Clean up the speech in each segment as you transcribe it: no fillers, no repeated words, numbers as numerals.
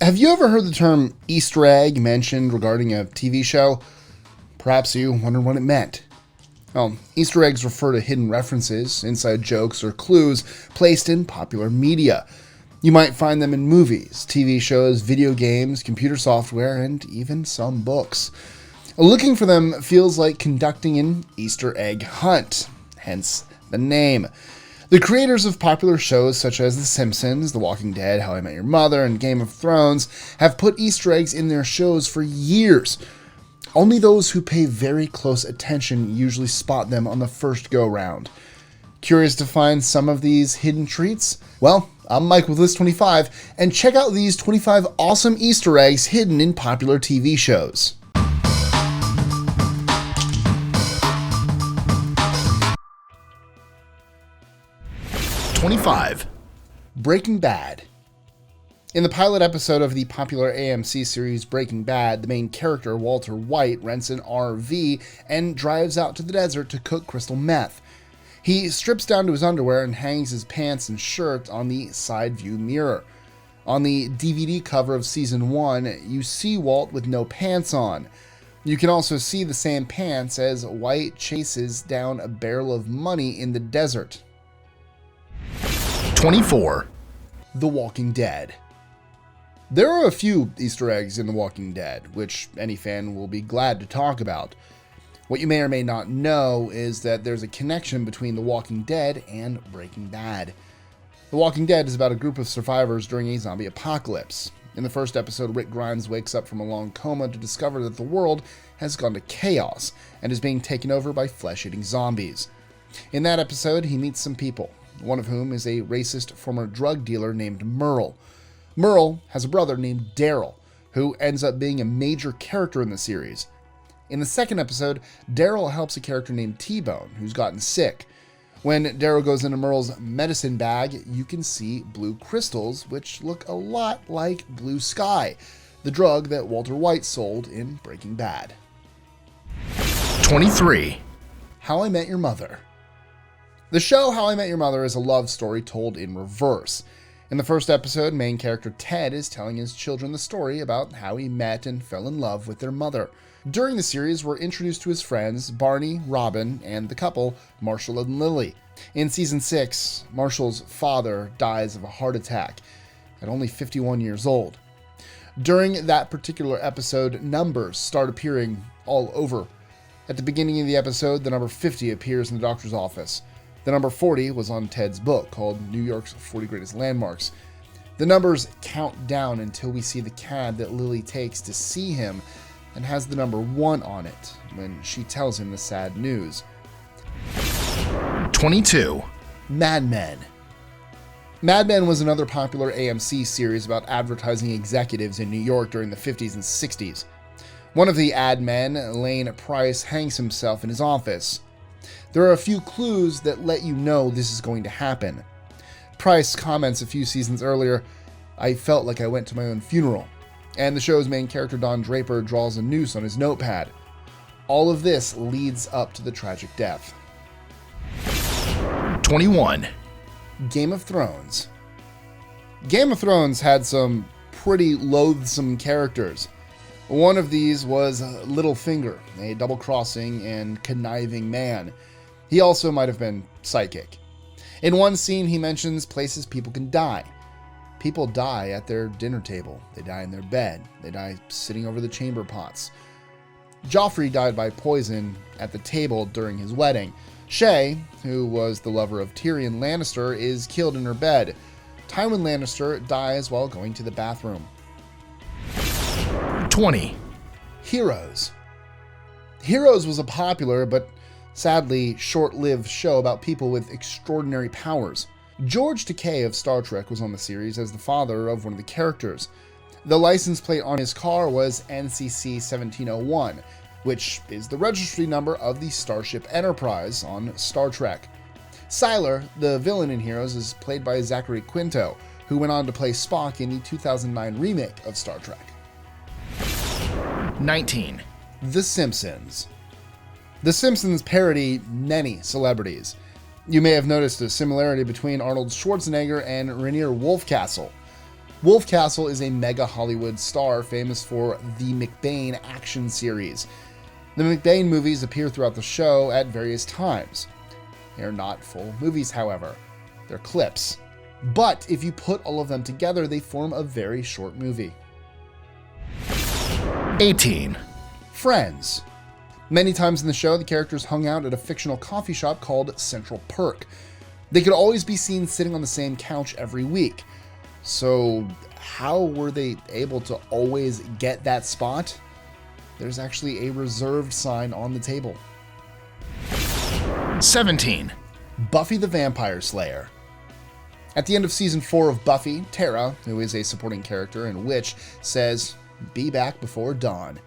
Have you ever heard the term Easter egg mentioned regarding a TV show? Perhaps you wondered what it meant. Well, Easter eggs refer to hidden references, inside jokes, or clues placed in popular media. You might find them in movies, TV shows, video games, computer software, and even some books. Looking for them feels like conducting an Easter egg hunt, hence the name. The creators of popular shows such as The Simpsons, The Walking Dead, How I Met Your Mother, and Game of Thrones have put Easter eggs in their shows for years. Only those who pay very close attention usually spot them on the first go-round. Curious to find some of these hidden treats? Well, I'm Mike with List 25, and check out these 25 awesome Easter eggs hidden in popular TV shows. Breaking Bad. In the pilot episode of the popular AMC series Breaking Bad, the main character, Walter White, rents an RV and drives out to the desert to cook crystal meth. He strips down to his underwear and hangs his pants and shirt on the side view mirror. On the DVD cover of Season 1, you see Walt with no pants on. You can also see the same pants as White chases down a barrel of money in the desert. 24. The Walking Dead. There are a few Easter eggs in The Walking Dead, which any fan will be glad to talk about. What you may or may not know is that there's a connection between The Walking Dead and Breaking Bad. The Walking Dead is about a group of survivors during a zombie apocalypse. In the first episode, Rick Grimes wakes up from a long coma to discover that the world has gone to chaos and is being taken over by flesh-eating zombies. In that episode, he meets some people, one of whom is a racist former drug dealer named Merle. Merle has a brother named Daryl, who ends up being a major character in the series. In the second episode, Daryl helps a character named T-Bone, who's gotten sick. When Daryl goes into Merle's medicine bag, you can see blue crystals, which look a lot like blue sky, the drug that Walter White sold in Breaking Bad. 23. How I Met Your Mother. The show How I Met Your Mother is a love story told in reverse. In the first episode, main character Ted is telling his children the story about how he met and fell in love with their mother. During the series, we're introduced to his friends, Barney, Robin, and the couple, Marshall and Lily. In Season 6, Marshall's father dies of a heart attack at only 51 years old. During that particular episode, numbers start appearing all over. At the beginning of the episode, the number 50 appears in the doctor's office. The number 40 was on Ted's book called New York's 40 Greatest Landmarks. The numbers count down until we see the cab that Lily takes to see him and has the number 1 on it when she tells him the sad news. 22. Mad Men. Mad Men was another popular AMC series about advertising executives in New York during the 50s and 60s. One of the ad men, Lane Price, hangs himself in his office. There are a few clues that let you know this is going to happen. Price comments a few seasons earlier, "I felt like I went to my own funeral." And the show's main character, Don Draper, draws a noose on his notepad. All of this leads up to the tragic death. 21. Game of Thrones. Game of Thrones had some pretty loathsome characters. One of these was Littlefinger, a double-crossing and conniving man. He also might have been psychic. In one scene, he mentions places people can die. People die at their dinner table. They die in their bed. They die sitting over the chamber pots. Joffrey died by poison at the table during his wedding. Shae, who was the lover of Tyrion Lannister, is killed in her bed. Tywin Lannister dies while going to the bathroom. 20. Heroes. Heroes was a popular but sadly short-lived show about people with extraordinary powers. George Takei of Star Trek was on the series as the father of one of the characters. The license plate on his car was NCC 1701, which is the registry number of the Starship Enterprise on Star Trek. Sylar, the villain in Heroes, is played by Zachary Quinto, who went on to play Spock in the 2009 remake of Star Trek. 19. The Simpsons. The Simpsons parody many celebrities. You may have noticed a similarity between Arnold Schwarzenegger and Rainier Wolfcastle. Wolf Castle is a mega Hollywood star famous for the McBain action series. The McBain movies appear throughout the show at various times. They are not full movies, however. They're clips. But if you put all of them together, they form a very short movie. 18. Friends. Many times in the show, the characters hung out at a fictional coffee shop called Central Perk. They could always be seen sitting on the same couch every week. So how were they able to always get that spot? There's actually a reserved sign on the table. 17. Buffy the Vampire Slayer. At the end of season 4 of Buffy, Tara, who is a supporting character and witch, says, "Be back before dawn."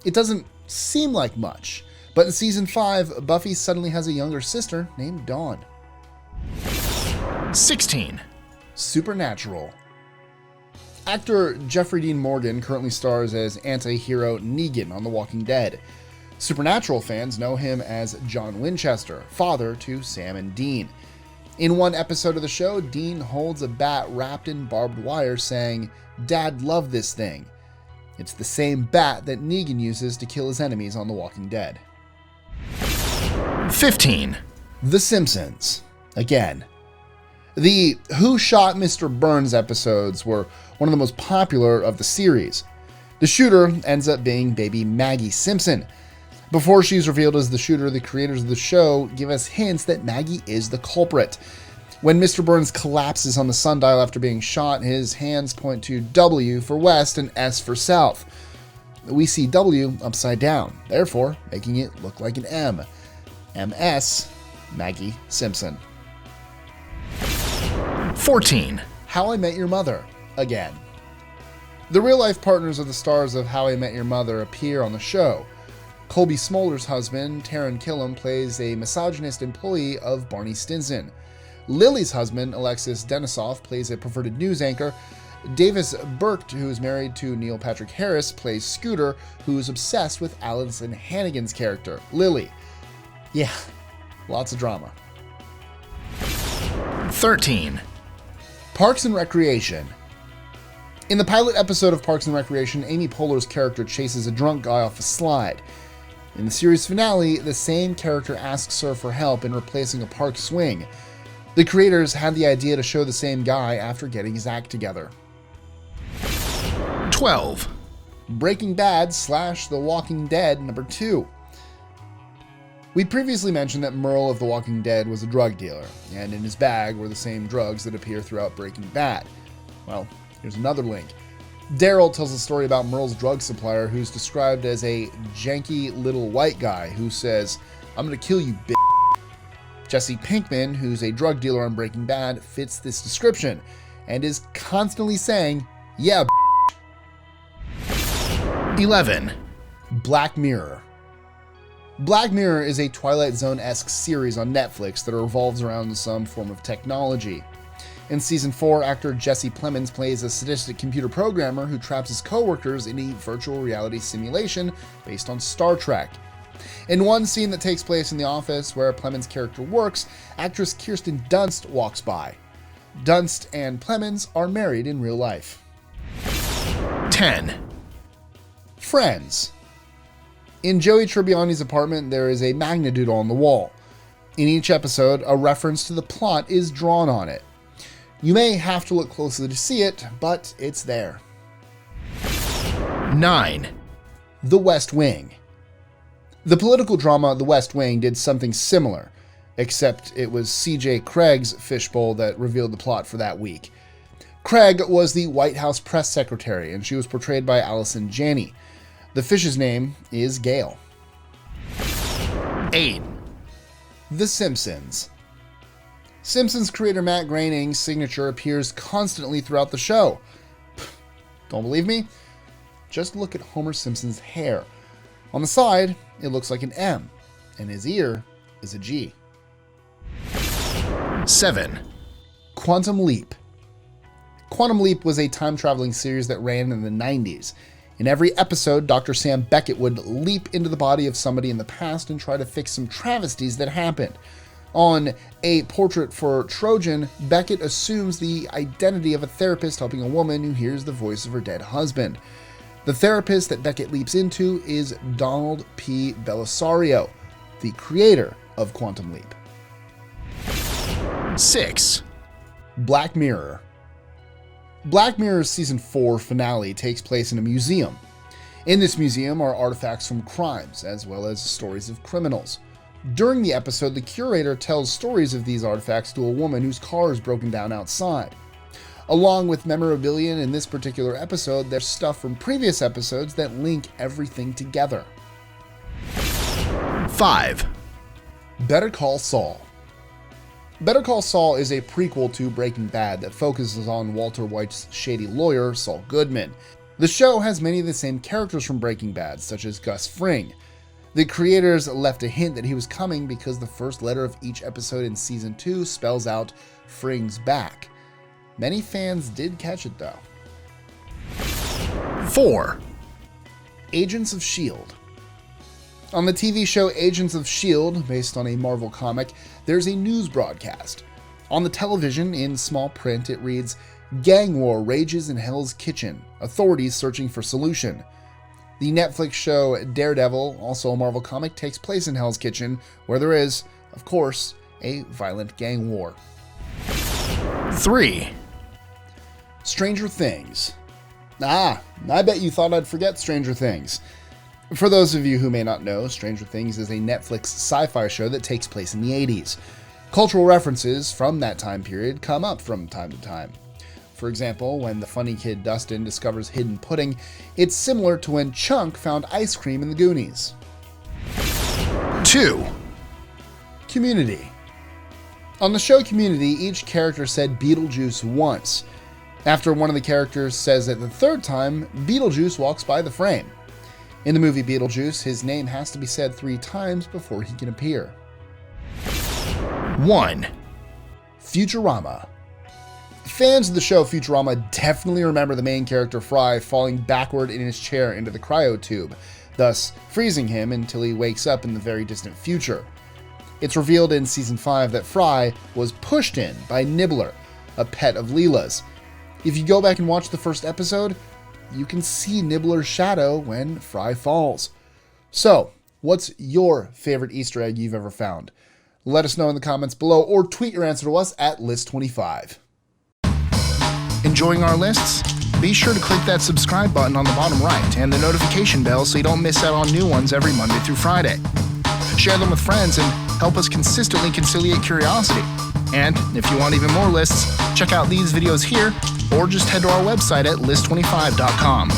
It doesn't seem like much, but in season 5, Buffy suddenly has a younger sister named Dawn. 16. Supernatural. Actor Jeffrey Dean Morgan currently stars as anti-hero Negan on The Walking Dead. Supernatural fans know him as John Winchester, father to Sam and Dean. In one episode of the show, Dean holds a bat wrapped in barbed wire saying, "Dad loved this thing." It's the same bat that Negan uses to kill his enemies on The Walking Dead. 15. The Simpsons. Again. The Who Shot Mr. Burns episodes were one of the most popular of the series. The shooter ends up being baby Maggie Simpson. Before she's revealed as the shooter, the creators of the show give us hints that Maggie is the culprit. When Mr. Burns collapses on the sundial after being shot, his hands point to W for west and S for south. We see W upside down, therefore making it look like an M. MS, Maggie Simpson. 14. How I Met Your Mother, again. The real-life partners of the stars of How I Met Your Mother appear on the show. Colby Smolder's husband, Taran Killam, plays a misogynist employee of Barney Stinson. Lily's husband, Alexis Denisoff, plays a perverted news anchor. Davis Burke, who is married to Neil Patrick Harris, plays Scooter, who is obsessed with Allison Hannigan's character, Lily. Yeah, lots of drama. 13. Parks and Recreation. In the pilot episode of Parks and Recreation, Amy Poehler's character chases a drunk guy off a slide. In the series finale, the same character asks her for help in replacing a park swing. The creators had the idea to show the same guy after getting his act together. 12. Breaking Bad / The Walking Dead number 2. We previously mentioned that Merle of The Walking Dead was a drug dealer, and in his bag were the same drugs that appear throughout Breaking Bad. Well, here's another link. Daryl tells a story about Merle's drug supplier, who's described as a janky little white guy who says, "I'm gonna kill you, bitch." Jesse Pinkman, who's a drug dealer on Breaking Bad, fits this description and is constantly saying, "Yeah, bitch." 11. Black Mirror. Black Mirror is a Twilight Zone-esque series on Netflix that revolves around some form of technology. In season 4, actor Jesse Plemons plays a sadistic computer programmer who traps his coworkers in a virtual reality simulation based on Star Trek. In one scene that takes place in the office where Plemons' character works, actress Kirsten Dunst walks by. Dunst and Plemons are married in real life. 10. Friends. In Joey Tribbiani's apartment, there is a Magnadoodle on the wall. In each episode, a reference to the plot is drawn on it. You may have to look closely to see it, but it's there. 9. The West Wing. The political drama The West Wing did something similar, except it was C.J. Craig's fishbowl that revealed the plot for that week. Craig was the White House press secretary, and she was portrayed by Allison Janney. The fish's name is Gail. 8. The Simpsons. Simpsons creator Matt Groening's signature appears constantly throughout the show. Don't believe me? Just look at Homer Simpson's hair. On the side, it looks like an M, and his ear is a G. 7. Quantum Leap. Quantum Leap was a time-traveling series that ran in the 90s. In every episode, Dr. Sam Beckett would leap into the body of somebody in the past and try to fix some travesties that happened. On A Portrait for Trojan, Beckett assumes the identity of a therapist helping a woman who hears the voice of her dead husband. The therapist that Beckett leaps into is Donald P. Bellisario, the creator of Quantum Leap. 6, Black Mirror. Black Mirror's Season 4 finale takes place in a museum. In this museum are artifacts from crimes, as well as stories of criminals. During the episode, the curator tells stories of these artifacts to a woman whose car is broken down outside. Along with memorabilia in this particular episode, there's stuff from previous episodes that link everything together. 5, Better Call Saul. Better Call Saul is a prequel to Breaking Bad that focuses on Walter White's shady lawyer, Saul Goodman. The show has many of the same characters from Breaking Bad, such as Gus Fring. The creators left a hint that he was coming because the first letter of each episode in Season 2 spells out Fring's back. Many fans did catch it though. 4, Agents of S.H.I.E.L.D. On the TV show Agents of S.H.I.E.L.D., based on a Marvel comic, there's a news broadcast. On the television, in small print, it reads, "Gang war rages in Hell's Kitchen. Authorities searching for solution." The Netflix show Daredevil, also a Marvel comic, takes place in Hell's Kitchen, where there is, of course, a violent gang war. 3, Stranger Things. I bet you thought I'd forget Stranger Things. For those of you who may not know, Stranger Things is a Netflix sci-fi show that takes place in the 80s. Cultural references from that time period come up from time to time. For example, when the funny kid Dustin discovers hidden pudding, it's similar to when Chunk found ice cream in the Goonies. 2, Community. On the show Community, each character said Beetlejuice once. After one of the characters says it the third time, Beetlejuice walks by the frame. In the movie Beetlejuice, his name has to be said 3 times before he can appear. 1, Futurama. Fans of the show Futurama definitely remember the main character Fry falling backward in his chair into the cryotube, thus freezing him until he wakes up in the very distant future. It's revealed in Season 5 that Fry was pushed in by Nibbler, a pet of Leela's. If you go back and watch the first episode, you can see Nibbler's shadow when Fry falls. So, what's your favorite Easter egg you've ever found? Let us know in the comments below or tweet your answer to us at List25. Enjoying our lists? Be sure to click that subscribe button on the bottom right and the notification bell so you don't miss out on new ones every Monday through Friday. Share them with friends and help us consistently conciliate curiosity. And if you want even more lists, check out these videos here or just head to our website at list25.com.